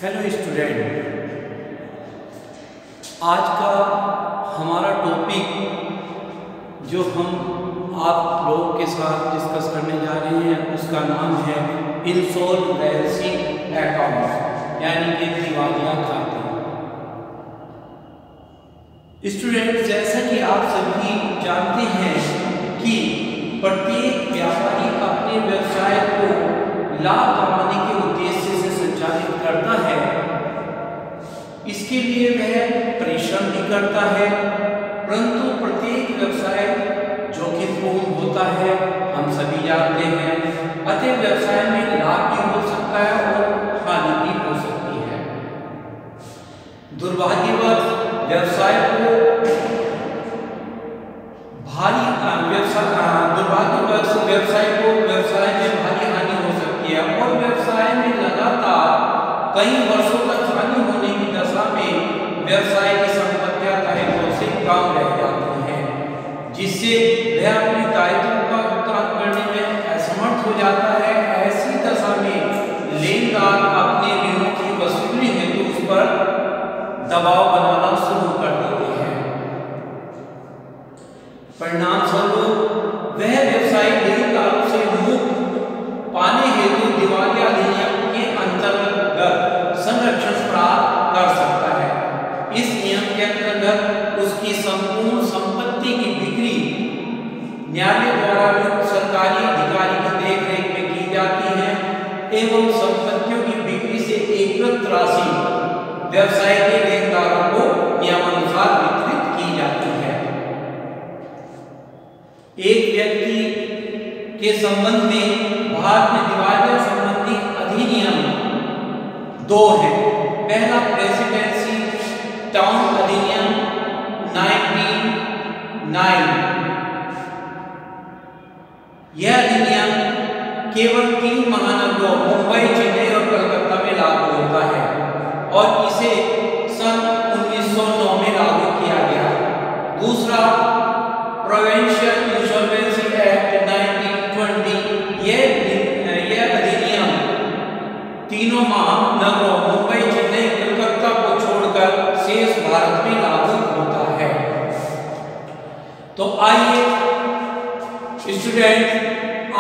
Hello student, आज का हमारा टॉपिक जो हम आप लोगों के साथ डिस्कस करने जा रहे हैं उसका नाम है इंसॉल्वेंसी अकाउंट यानी कि दिवालिया खाते। स्टूडेंट, जैसा कि आप सभी जानते हैं कि प्रत्येक व्यापारी अपने व्यवसाय को लाभ कमाने के उद्देश्य से संचालित करता है। इसके लिए वह परिश्रम भी करता है, परंतु प्रत्येक व्यवसाय जोखिमपूर्ण होता है, हम सभी जानते हैं। अतः व्यवसाय में लाभ भी हो सकता है और हानि भी हो सकती है। दुर्भाग्यवश व्यवसाय को व्यवसाय में भारी हानि हो सकती है और व्यवसाय में लगातार कई वर्षों तक हानि होने की दशा में व्यवसाय की संपत्तियां दायित्वों से कम रह जाती हैं, जिससे वह अपने दायित्वों का भुगतान करने में असमर्थ हो जाता है। ऐसी दशा में लेनदार अपने ऋणों की वसूली हेतु उस पर दबाव बनाना शुरू कर देते हैं। परिणाम स्वरूप वह व्यवसायी लेनदारों से मुक्त पाने हेतु दिवालिया अधिनियम के अंतर्गत संरक्षण प्राप्त कर सकता है। इस नियम के अंतर्गत उसकी संपूर्ण संपत्ति की बिक्री न्यायालय द्वारा युक्त सरकारी अधिकारी की देखरेख में की जाती है एवं संपत्तियों की बिक्री से एकत्रित राशि व्यवसाय के लेनदारों को नियमानुसार वितरित की जाती है। एक व्यक्ति के संबंध में भारत में दिवालिया संबंधी अधिनियम 2 है। पहला प्रेसिडेंसी टाउन अधिनियम 1909। यह अधिनियम केवल 3 महानगरों मुंबई, चेन्नई और कलकत्ता में लागू होता है और इसे सन 1909 में लागू किया गया। दूसरा प्रोविंशियल इंसॉल्वेंसी एक्ट 1920। यह अधिनियम तीनों महानगरों मुंबई, चेन्नई, कलकत्ता को छोड़कर शेष भारत में लागू होता है। तो आइए स्टूडेंट,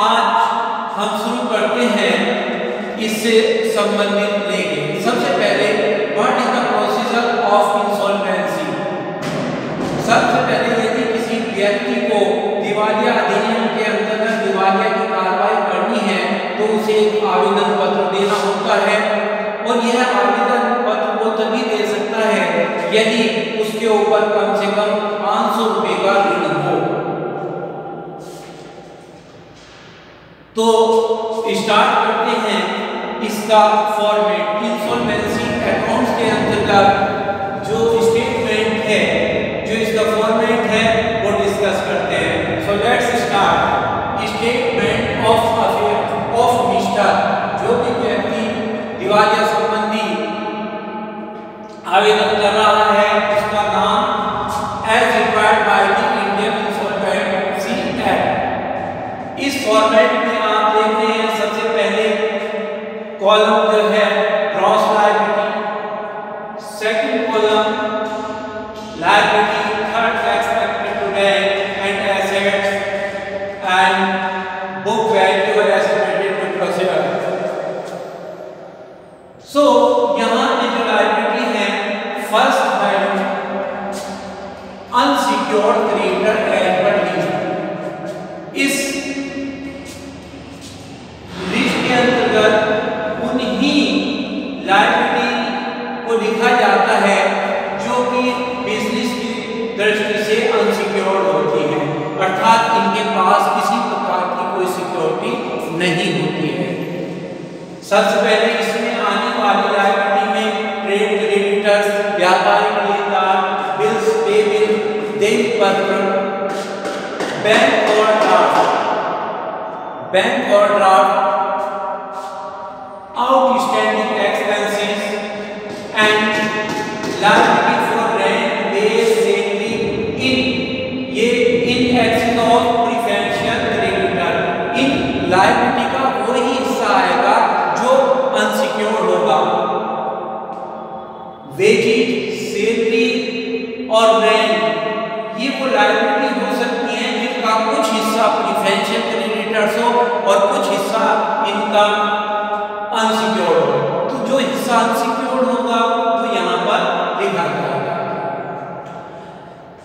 आज हम शुरू करते हैं इससे संबंधित लेके। सबसे पहले what is the procedure of insolvency. सबसे पहले यदि किसी व्यक्ति को दिवालिया अधिनियम के अंतर्गत दिवालिया की कार्रवाई करनी है तो उसे एक आवेदन पत्र देना होता है और यह आवेदन पत्र वो तभी दे सकता है यदि उसके ऊपर कम से कम 500 रुपए का ऋण हो। तो स्टार्ट करते हैं इसका फॉर्मेट। इंसॉल्वेंसी अकाउंट्स के अंतर्गत जो स्टेटमेंट है, जो इसका फॉर्मेट है, वो डिस्कस करते हैं। So let's start. Statement of affair of mister. जो भी व्यक्ति दिवालिया संबंधी आवेदन कर रहा है उसका नाम as required by the Indian insolvency act. इस फॉर्मेट में आप देख रहे हैं सबसे पहले कॉलम जो है gross liability, second column liability, third expected to date and assets and book value और एस्टिमेटेड टू प्रोसीड। सो यहाँ पे जो लायबिलिटी है, फर्स्ट है अनसिक्योर्ड क्रेडिटर एज पर लिस्ट। इस लिस्ट के अंतर्गत उन्हीं लायबिलिटी को लिखा जाता है जो कि बिजनेस की दृष्टि से अनसिक्योर्ड होती है, अर्थात इनके पास किसी प्रकार की कोई सिक्योरिटी नहीं होती है। सबसे पहले इसमें आने वाली लायबिलिटी में ट्रेड क्रेडिटर्स, व्यापारिक लेनदार, बिल्स पेबल, देय पत्र, बैंक और draft, outstanding expenses and liability for rent, wage, salary in excess of preferential creditor. इन लायबिलिटी का वही हिस्सा आएगा जो अनसिक्योर्ड होगा।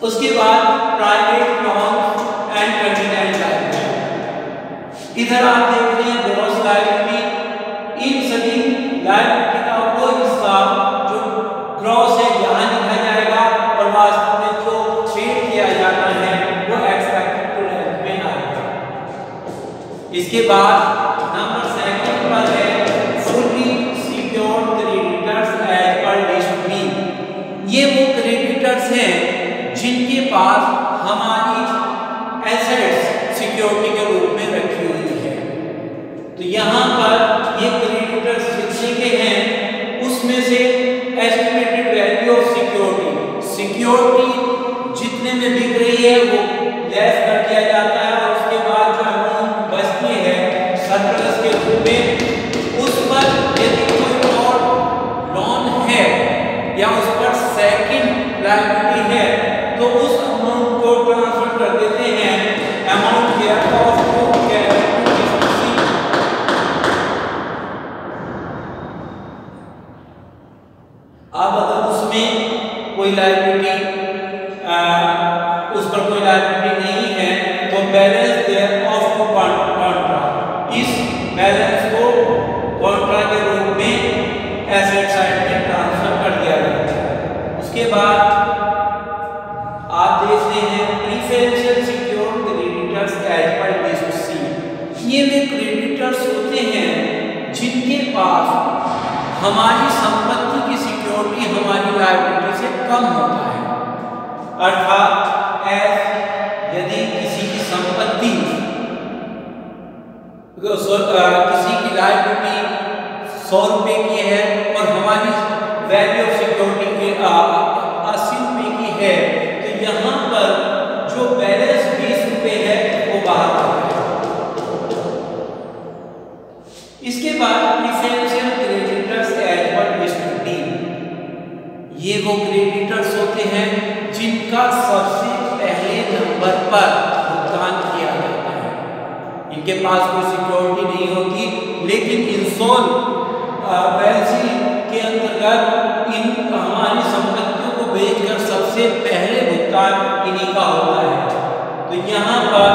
उसके बाद private loans and contingent liability. इधर आप देख रहे हैं ग्रॉस लायबिलिटी। इन सभी लायबिलिटी का वो हिस्सा जो ग्रॉस है यहाँ लिखा जाएगा और वास्तव में जो पेड किया जाना है वो एक्सपेक्टेड टू डेथ में आएगा। इसके बाद नंबर 2 पर है फुली सिक्योर्ड क्रेडिटर्स एज पर लिस्ट बी। ये वो क्रेडिटर्स हैं जिनके पास हमारी एसेट्स सिक्योरिटी के रूप में रखी हुई है। तो यहाँ पर ये क्रेडिटर्स जितने के हैं उसमें से एस्टिमेटेड वैल्यू ऑफ सिक्योरिटी जितने में बिक रही है वो लेस कर दिया जाता है और उसके बाद जो अमाउंट बचती है सरप्लस के रूप में उस पर यदि कोई और लोन है या उस पर सेकंड लायबिलिटी है तो उस अमाउंट को ट्रांसफर कर देते हैं अमाउंट हियर ऑफ टू अब अगर उसमें कोई लायबिलिटी उस पर कोई लायबिलिटी नहीं है तो balance thereof to contra, इस बैलेंस को कॉन्ट्रा के रूप में एसेट साइड में ट्रांसफर कर दिया जाता है। उसके बाद आप देख रहे हैं प्रीफरेंशियल सिक्योर्ड क्रेडिटर्स एज पर लिस्ट सी। ये वे क्रेडिटर्स होते हैं जिनके पास हमारी संपत्ति की सिक्योरिटी हमारी लायबिलिटी से कम होता है। अर्थात यदि किसी की संपत्ति किसी की लायबिलिटी 100 रुपए की है और हमारी वैल्यू ऑफ सिक्योरिटी 80 रुपए की है तो यहाँ पर जो बैलेंस 20 रुपए है वो बाहर आता है। इसके बाद प्रीफरेंशियल क्रेडिटर्स एज पर लिस्ट डी। ये वो क्रेडिटर्स होते हैं जिनका सबसे पहले नंबर पर भुगतान किया जाता है। इनके पास कोई सिक्योरिटी नहीं होती लेकिन इंसॉल्वेंसी के अंतर्गत इन हमारी संपत्तियों को बेचकर सबसे पहले भुगतान इन्हीं का होता है। तो यहाँ पर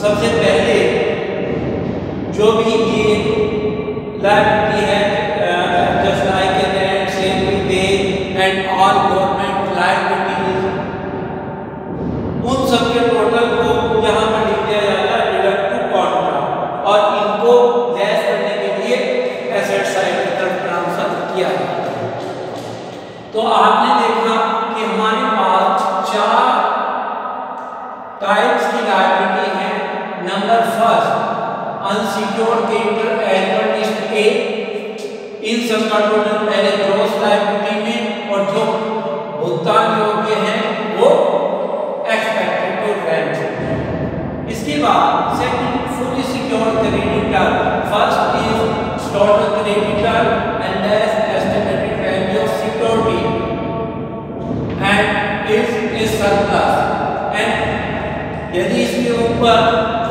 सबसे पहले जो भी ये लायबिलिटी है just like rent sale wage and all government liabilities उन सब के टोटल को यहाँ पर लिख दिया जाता है डिडक्ट टू कॉन्ट्रा और इनको लेस करने के लिए एसेट साइड की तरफ ट्रांसफर किया जाता है। तो आपने देखा कि हमारे पास 4 टाइप्स की लायबिलिटी है। नंबर 1 अनसिक्योर्ड क्रेडिटर एज पर लिस्ट ए। इन सब का टोटल पहले ग्रॉस लायबिलिटी में और जो भुगतान योग्य है वो एक्सपेक्टेड टू रेंट। इसके बाद second fully secured creditor. First is total creditor and less estimated value of security and is surplus. And यदि इसके ऊपर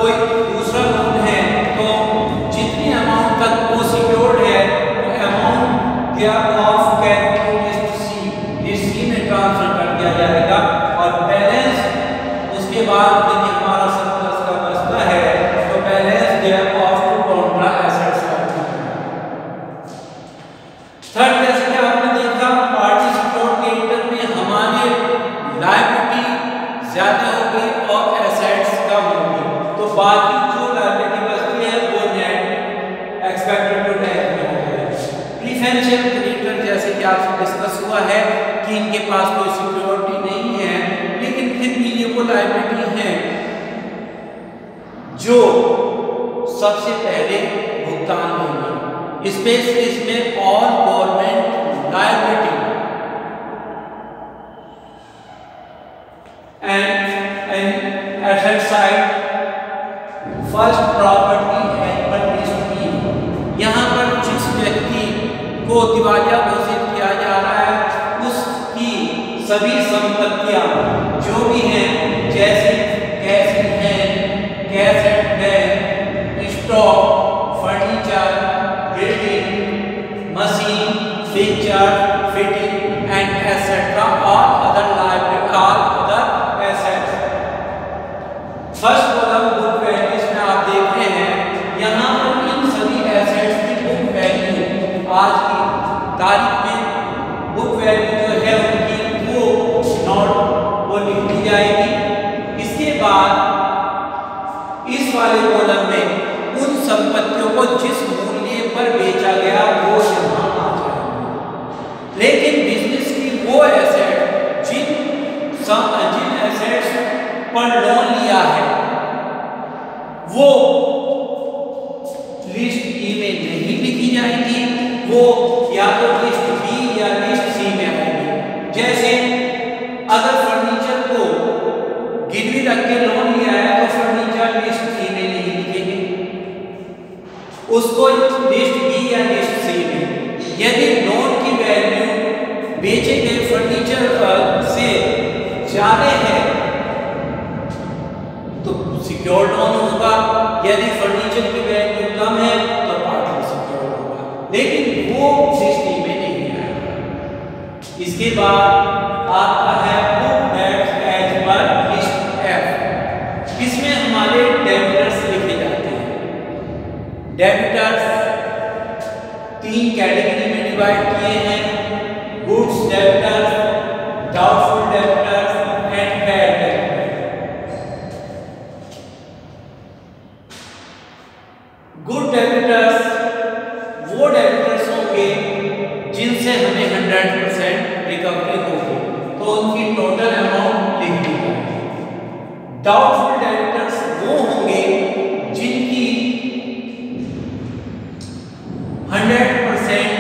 कोई दूसरा लोन है तो जितनी अमाउंट तक वो सिक्योर्ड है वो amount thereof capital list C में ट्रांसफर कर दिया जाएगा और बैलेंस उसके बाद यदि हमारा सरप्लस का बचता है तो balance thereof to contra assets का। थर्ड जैसे कि आपने देखा पार्टी सिक्योर्ड क्रेडिटर में हमारी लायबिलिटी ज्यादा होगी और एसेट्स कम होगी तो बाकी जो लायबिलिटी बचती है वो नेट एक्सपेक्टेड टू डेथ में हो जाएगा। प्रीफरेंशियल क्रेडिटर जैसे कि आपसे डिस्कस हुआ है कि इनके पास कोई सिक्योरिटी नहीं है लेकिन फिर भी ये वो लायबिलिटी है जो सबसे पहले भुगतान देंगे। स्पेशली इसमें all government liability and asset side first property as पर लिस्ट बी। यहाँ पर जिस व्यक्ति को दिवालिया घोषित किया जा रहा है उसकी सभी संपत्तियां जो भी हैं जैसे cash in hand, cash at bank, stock, furniture, building, machine, fixture, fitting and etcetera और अदर लायबिलिटी वाले कॉलम में उन संपत्तियों को जिस मूल्य पर बेचा गया वो यहाँ आ जाएंगे। लेकिन बिजनेस की वो एसेट जिन एसेट्स पर लोन लिया है वो लिस्ट ई में नहीं लिखी जाएगी, वो या तो लिस्ट बी या लिस्ट सी में आएगी। जैसे अगर फर्नीचर को गिरवी रख के लोन लिया है तो फर्नीचर लिस्ट सी में नहीं लिखेंगे, उसको लिस्ट बी या लिस्ट सी में। यदि लोन की वैल्यू बेचे गए फर्नीचर से ज्यादा है तो सिक्योर्ड लोन होगा, यदि फर्नीचर की वैल्यू कम है तो पार्टली सिक्योर्ड होगा, लेकिन वो लिस्ट ई में नहीं आएगा। इसके बाद आपका है बुक डेट्स एज पर लिस्ट एफ। इसमें हमारे डेबिटर्स लिखे जाते हैं। डेबिटर्स 3 कैटेगरी में डिवाइड किए हैं, goods debtors, doubtful debtors and bad debtors. Good debtors वो डेबिटर्स होंगे जिनसे हमें 100% रिकवरी होगी तो उनकी टोटल अमाउंट लिख दी जाएगी। डाउटफुल डेबिटर्स वो होंगे जिनकी 100%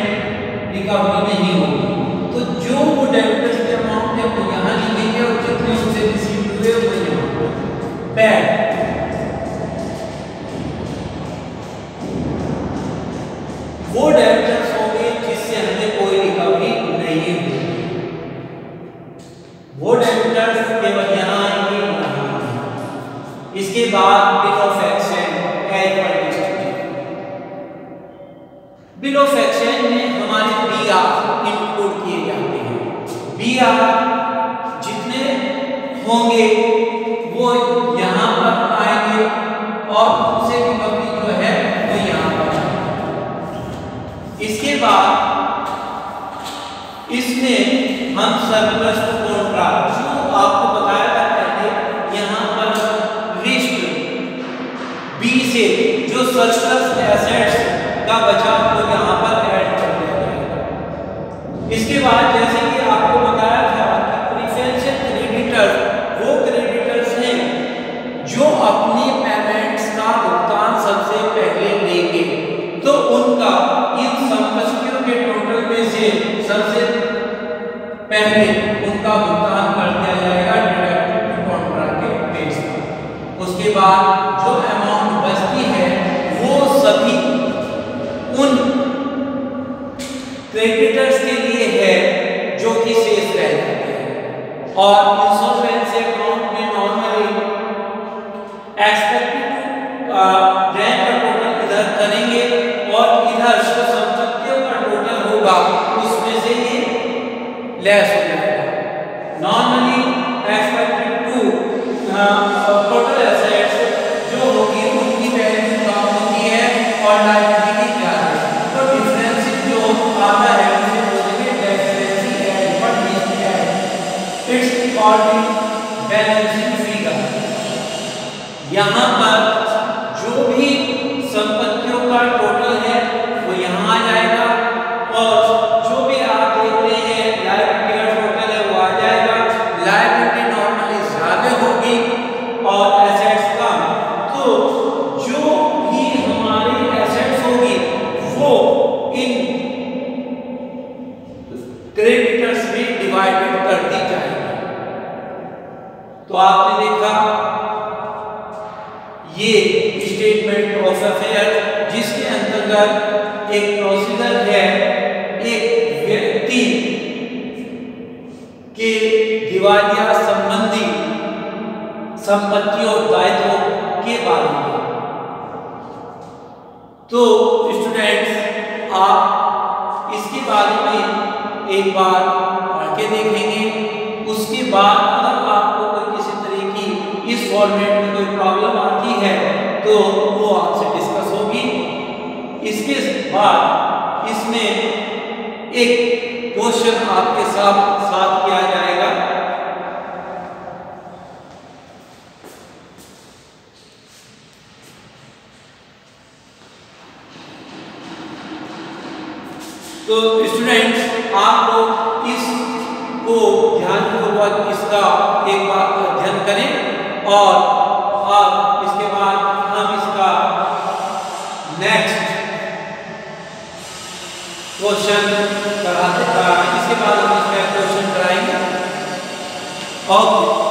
रिकवरी नहीं होगी, तो जो वो डेबिटर्स के अमाउंट है वो यहाँ लिखेंगे और जितने उनसे रिसीव हुए वो यहाँ। बैड वो डेबिटर्स होंगे जिससे हमें कोई रिकवरी नहीं हुई, वो डेबिटर्स केवल यहाँ आएंगे यहाँ। इसके बाद बिल ऑफ एक्सचेंज एज पर लिस्ट। बिल ऑफ एक्सचेंज में हमारे बीआर इंक्लूड किए जाते हैं। बीआर जितने होंगे वो यहाँ पर आएंगे और उनसे रिकवरी जो है वो यहाँ पर आएगी। इसके बाद इसमें हम सरप्लस कॉन्ट्रैक्ट जो आपको बताया था पहले, यहाँ पर लिस्ट बी से जो सरप्लस एसेट्स का बचाव को यहाँ पर ऐड कर दिया जाएगा। इसके बाद जैसे कि आपको बताया था कि प्रेफरेंशियल क्रेडिटर वो क्रेडिटर्स हैं जो अपनी पेमेंट्स का भुगतान सबसे पहले लेंगे, तो उनका इन संपत्तियों के टोटल में से सबसे पहले उनका भुगतान कर दिया जाएगा डिडक्टेड टू कॉन्ट्रैक्ट के बेस पर। उसके बाद जो अमाउंट बचती है वो सभी उन क्रेडिटर्स के लिए है जो कि शेष रह जाते हैं। और इंसॉल्वेंसी अकाउंट में नॉर्मली एक्सपेक्टेड रैंक का टोटल इधर करेंगे और इधर जो संपत्तियों का टोटल होगा उसमें से ये लेस हो जाएगा। Normally expected to total assets जो होगी उनकी वैल्यू कम होती है और लायबिलिटी ज्यादा है, तो डिफरेंस जो आता है उसे बोलेंगे डिफरेंस एज पर list as. It's called balancing figure. यहाँ पर जो भी संपत्तियों का टोटल है वो यहाँ आ जाएगा और जो भी आप देख रहे हैं लायबिलिटी का टोटल है वो आ जाएगा। लायबिलिटी नॉर्मली ज्यादा होगी और एसेट्स कम, तो जो भी हमारी एसेट्स होगी वो इन क्रेडिटर्स में डिवाइडेड कर दी जाएगी। तो आपने देखा ये स्टेटमेंट ऑफ अफेयर जिसके अंतर्गत एक प्रोसीजर है एक व्यक्ति के दिवालिया संबंधी संपत्तियों और दायित्वों के बारे में। तो स्टूडेंट्स आप इसके बारे में एक बार पढ़ के देखेंगे, उसके बाद अगर आपको कोई किसी तरह की इस फॉर्मेट में कोई प्रॉब्लम आती है तो वो आपसे डिस्कस होगी। इसके बाद इसमें एक क्वेश्चन आपके साथ किया जाएगा। तो स्टूडेंट्स आप लोग इसको ध्यानपूर्वक इसका एक बार अध्ययन करें और अब इसके बाद हम इसका नेक्स्ट क्वेश्चन इसके बाद हम इसका क्वेश्चन कराएंगे। ओके।